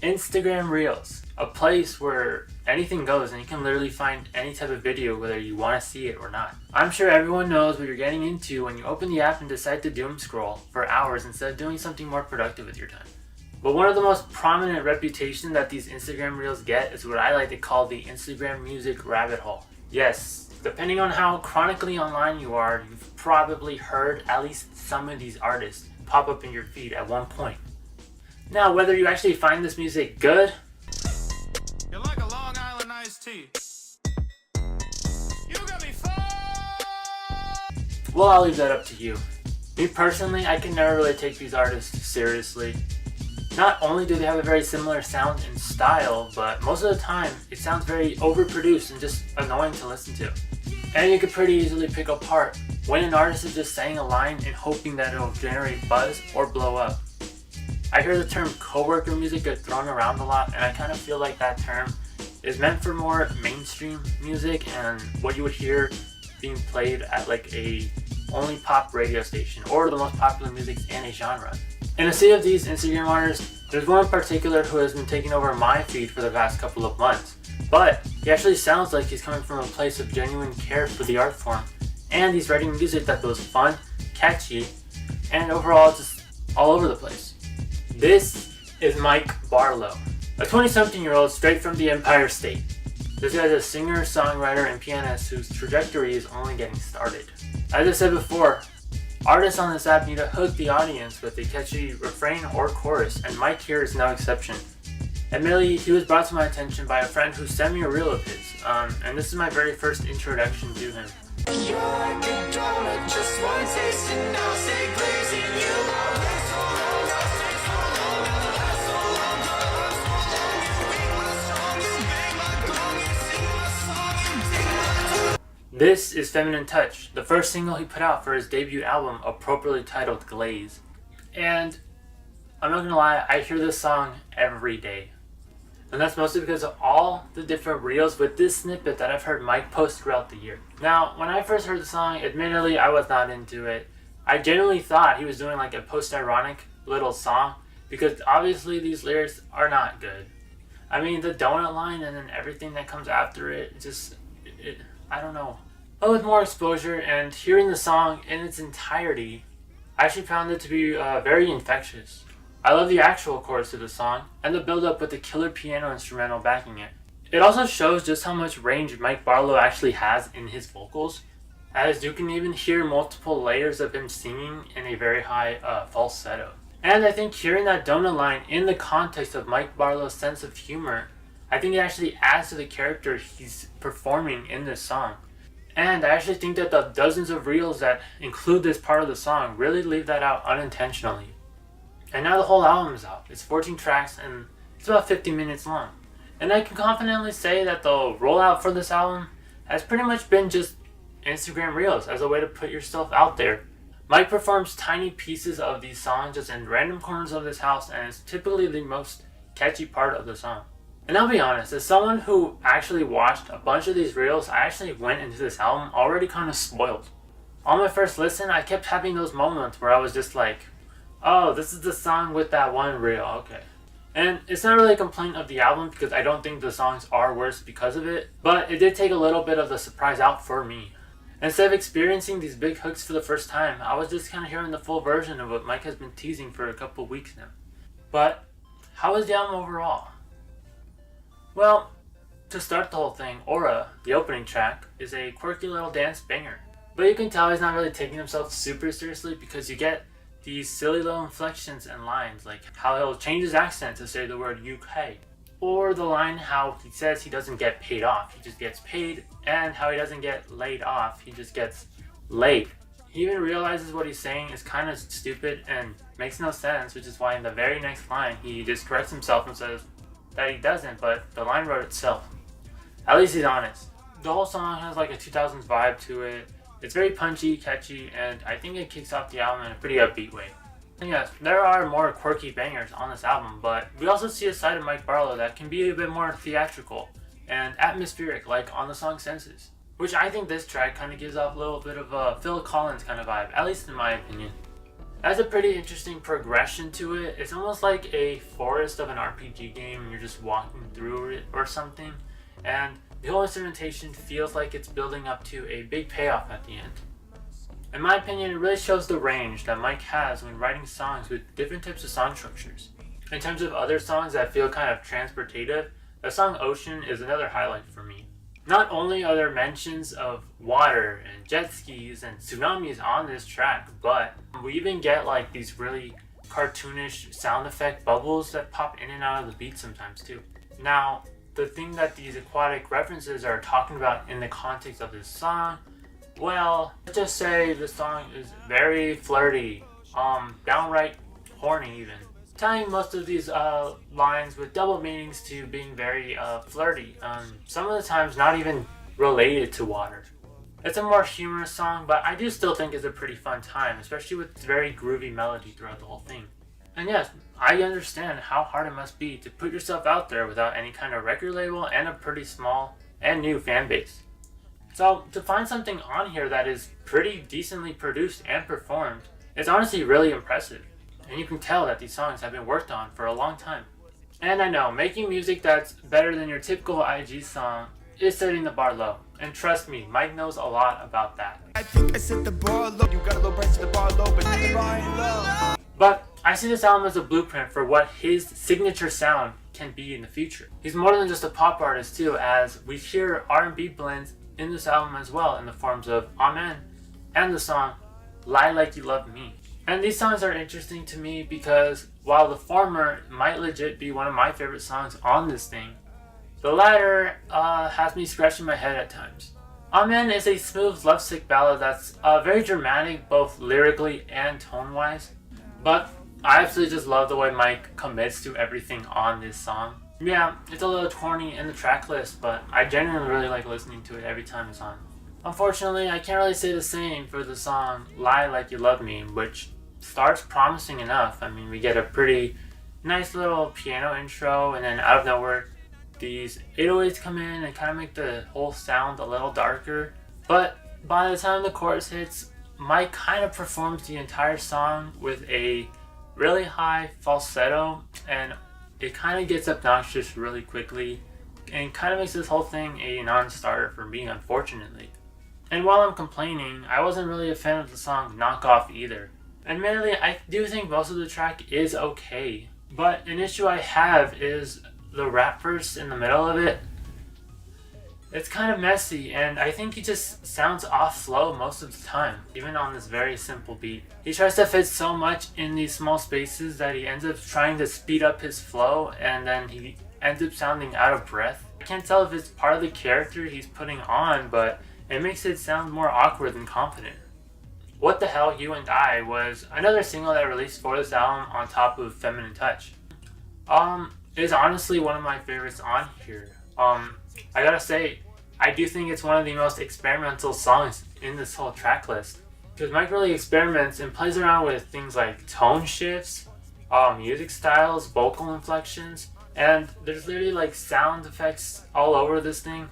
Instagram Reels, a place where anything goes and you can literally find any type of video whether you want to see it or not. I'm sure everyone knows what you're getting into when you open the app and decide to doom scroll for hours instead of doing something more productive with your time. But one of the most prominent reputations that these Instagram Reels get is what I like to call the Instagram music rabbit hole. Yes, depending on how chronically online you are, you've probably heard at least some of these artists pop up in your feed at one point. Now, whether you actually find this music good, you're like a Long Island iced tea. You got me well, I'll leave that up to you. Me personally, I can never really take these artists seriously. Not only do they have a very similar sound and style, but most of the time, it sounds very overproduced and just annoying to listen to. And you could pretty easily pick apart when an artist is just saying a line and hoping that it'll generate buzz or blow up. I hear the term coworker music get thrown around a lot, and I kind of feel like that term is meant for more mainstream music and what you would hear being played at like a only pop radio station or the most popular music in a genre. In a sea of these Instagram artists, there's one in particular who has been taking over my feed for the past couple of months, but he actually sounds like he's coming from a place of genuine care for the art form, and he's writing music that feels fun, catchy, and overall just all over the place. This is Mike Barlow, a 20-something-year-old straight from the Empire State. This guy's a singer, songwriter, and pianist whose trajectory is only getting started. As I said before, artists on this app need to hook the audience with a catchy refrain or chorus, and Mike here is no exception. Admittedly, he was brought to my attention by a friend who sent me a reel of his, and this is my very first introduction to him. You're like a donut, just one taste and I'll stay glazing you. This is Feminine Touch, the first single he put out for his debut album, appropriately titled Glaze. And I'm not gonna lie, I hear this song every day. And that's mostly because of all the different reels with this snippet that I've heard Mike post throughout the year. Now, when I first heard the song, admittedly, I was not into it. I genuinely thought he was doing like a post-ironic little song, because obviously these lyrics are not good. I mean, the donut line and then everything that comes after it, I don't know. But with more exposure and hearing the song in its entirety, I actually found it to be very infectious. I love the actual chorus of the song and the build-up with the killer piano instrumental backing it. It also shows just how much range Mike Barlow actually has in his vocals, as you can even hear multiple layers of him singing in a very high falsetto. And I think hearing that donut line in the context of Mike Barlow's sense of humor, I think it actually adds to the character he's performing in this song. And I actually think that the dozens of reels that include this part of the song really leave that out unintentionally. And now the whole album is out. It's 14 tracks and it's about 50 minutes long. And I can confidently say that the rollout for this album has pretty much been just Instagram Reels as a way to put yourself out there. Mike performs tiny pieces of these songs just in random corners of this house, and it's typically the most catchy part of the song. And I'll be honest, as someone who actually watched a bunch of these reels, I actually went into this album already kind of spoiled. On my first listen, I kept having those moments where I was just like, oh, this is the song with that one reel, okay. And it's not really a complaint of the album because I don't think the songs are worse because of it, but it did take a little bit of the surprise out for me. Instead of experiencing these big hooks for the first time, I was just kind of hearing the full version of what Mike has been teasing for a couple weeks now. But how is the album overall? Well, to start the whole thing, Aura, the opening track, is a quirky little dance banger. But you can tell he's not really taking himself super seriously because you get these silly little inflections and lines, like how he'll change his accent to say the word UK. Or the line how he says he doesn't get paid off, he just gets paid, and how he doesn't get laid off, he just gets laid. He even realizes what he's saying is kind of stupid and makes no sense, which is why in the very next line he just corrects himself and says that he doesn't, but the line wrote itself. At least he's honest. The whole song has like a 2000s vibe to it. It's very punchy, catchy, and I think it kicks off the album in a pretty upbeat way. And yes, there are more quirky bangers on this album, but we also see a side of Mike Barlow that can be a bit more theatrical and atmospheric, like on the song Senses, which I think this track kind of gives off a little bit of a Phil Collins kind of vibe, at least in my opinion. That's a pretty interesting progression to it. It's almost like a forest of an RPG game and you're just walking through it or something. And the whole instrumentation feels like it's building up to a big payoff at the end. In my opinion, it really shows the range that Mike has when writing songs with different types of song structures. In terms of other songs that feel kind of transportative, the song Ocean is another highlight for me. Not only are there mentions of water and jet skis and tsunamis on this track, but we even get like these really cartoonish sound effect bubbles that pop in and out of the beat sometimes too. Now, the thing that these aquatic references are talking about in the context of this song, well, let's just say the song is very flirty, downright horny even. Tying most of these lines with double meanings to being very flirty. Some of the times not even related to water. It's a more humorous song, but I do still think it's a pretty fun time, especially with its very groovy melody throughout the whole thing. And yes, I understand how hard it must be to put yourself out there without any kind of record label and a pretty small and new fan base. So to find something on here that is pretty decently produced and performed is honestly really impressive. And you can tell that these songs have been worked on for a long time. And I know, making music that's better than your typical IG song is setting the bar low. And trust me, Mike knows a lot about that. I think I set the bar low. You got a low price to the bar low, but the bar ain't low. But I see this album as a blueprint for what his signature sound can be in the future. He's more than just a pop artist too, as we hear R&B blends in this album as well in the forms of Amen and the song Lie Like You Love Me. And these songs are interesting to me because while the former might legit be one of my favorite songs on this thing, the latter has me scratching my head at times. Amen is a smooth lovesick ballad that's very dramatic both lyrically and tone-wise, but I absolutely just love the way Mike commits to everything on this song. Yeah, it's a little corny in the track list, but I genuinely really like listening to it every time it's on. Unfortunately, I can't really say the same for the song Lie Like You Love Me, which starts promising enough. I mean, we get a pretty nice little piano intro, and then out of nowhere, these 808s come in and kind of make the whole sound a little darker. But by the time the chorus hits, Mike kind of performs the entire song with a really high falsetto, and it kind of gets obnoxious really quickly, and kind of makes this whole thing a non-starter for me, unfortunately. And while I'm complaining, I wasn't really a fan of the song Knock Off either. Admittedly, I do think most of the track is okay, but an issue I have is the rap verse in the middle of it. It's kind of messy, and I think he just sounds off flow most of the time, even on this very simple beat. He tries to fit so much in these small spaces that he ends up trying to speed up his flow, and then he ends up sounding out of breath. I can't tell if it's part of the character he's putting on, but it makes it sound more awkward than confident. What the Hell, You and I was another single that released for this album on top of Feminine Touch. It's honestly one of my favorites on here. I gotta say, I do think it's one of the most experimental songs in this whole track list. Because Mike really experiments and plays around with things like tone shifts, music styles, vocal inflections, and there's literally like sound effects all over this thing.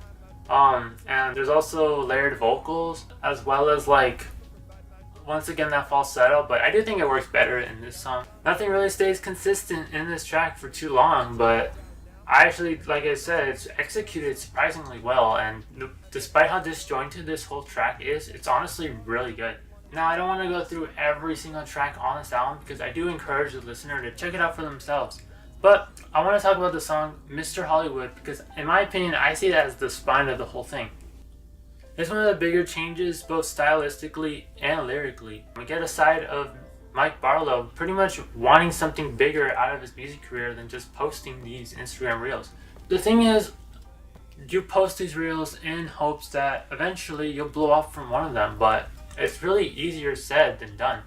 And there's also layered vocals as well as like once again that falsetto, but I do think it works better in this song. Nothing really stays consistent in this track for too long, but I actually, like I said, it's executed surprisingly well, and despite how disjointed this whole track is, it's honestly really good. Now, I don't want to go through every single track on this album because I do encourage the listener to check it out for themselves. But I want to talk about the song Mr. Hollywood because, in my opinion, I see that as the spine of the whole thing. It's one of the bigger changes both stylistically and lyrically. We get a side of Mike Barlow pretty much wanting something bigger out of his music career than just posting these Instagram reels. The thing is, you post these reels in hopes that eventually you'll blow up from one of them, but it's really easier said than done.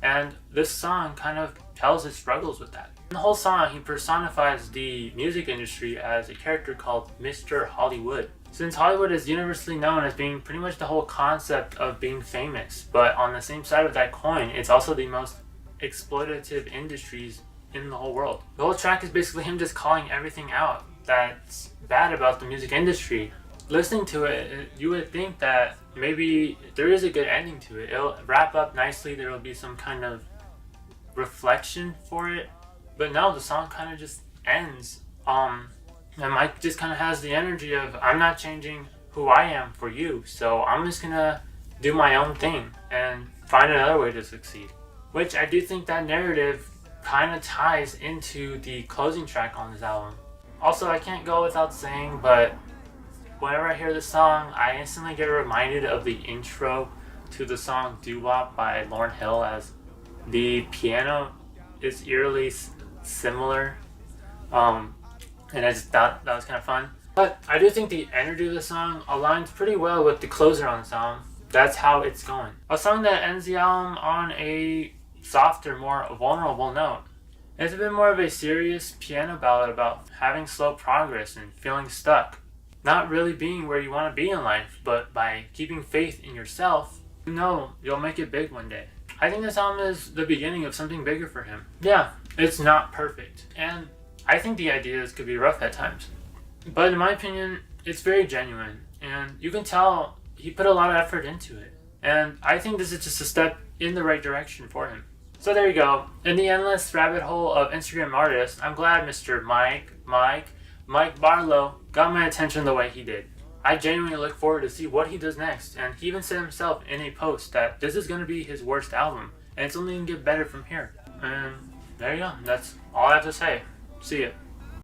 And this song kind of tells his struggles with that. In the whole song, he personifies the music industry as a character called Mr. Hollywood. Since Hollywood is universally known as being pretty much the whole concept of being famous, but on the same side of that coin, it's also the most exploitative industries in the whole world. The whole track is basically him just calling everything out that's bad about the music industry. Listening to it, you would think that maybe there is a good ending to it. It'll wrap up nicely, there will be some kind of reflection for it. But no, the song kind of just ends. And Mike just kind of has the energy of, I'm not changing who I am for you, so I'm just gonna do my own thing and find another way to succeed. Which I do think that narrative kind of ties into the closing track on this album. Also, I can't go without saying, but whenever I hear this song, I instantly get reminded of the intro to the song Doo Wop by Lauryn Hill, as the piano is eerily similar. And I just thought that was kind of fun. But I do think the energy of the song aligns pretty well with the closer on the song. That's how it's going. A song that ends the album on a softer, more vulnerable note. It's a bit more of a serious piano ballad about having slow progress and feeling stuck. Not really being where you want to be in life, but by keeping faith in yourself, you know you'll make it big one day. I think this album is the beginning of something bigger for him. Yeah, it's not perfect, and I think the ideas could be rough at times. But in my opinion, it's very genuine, and you can tell he put a lot of effort into it. And I think this is just a step in the right direction for him. So there you go. In the endless rabbit hole of Instagram artists, I'm glad Mr. Mike Barlow got my attention the way he did. I genuinely look forward to see what he does next, and he even said himself in a post that this is going to be his worst album, and it's only going to get better from here. And there you go. That's all I have to say. See ya.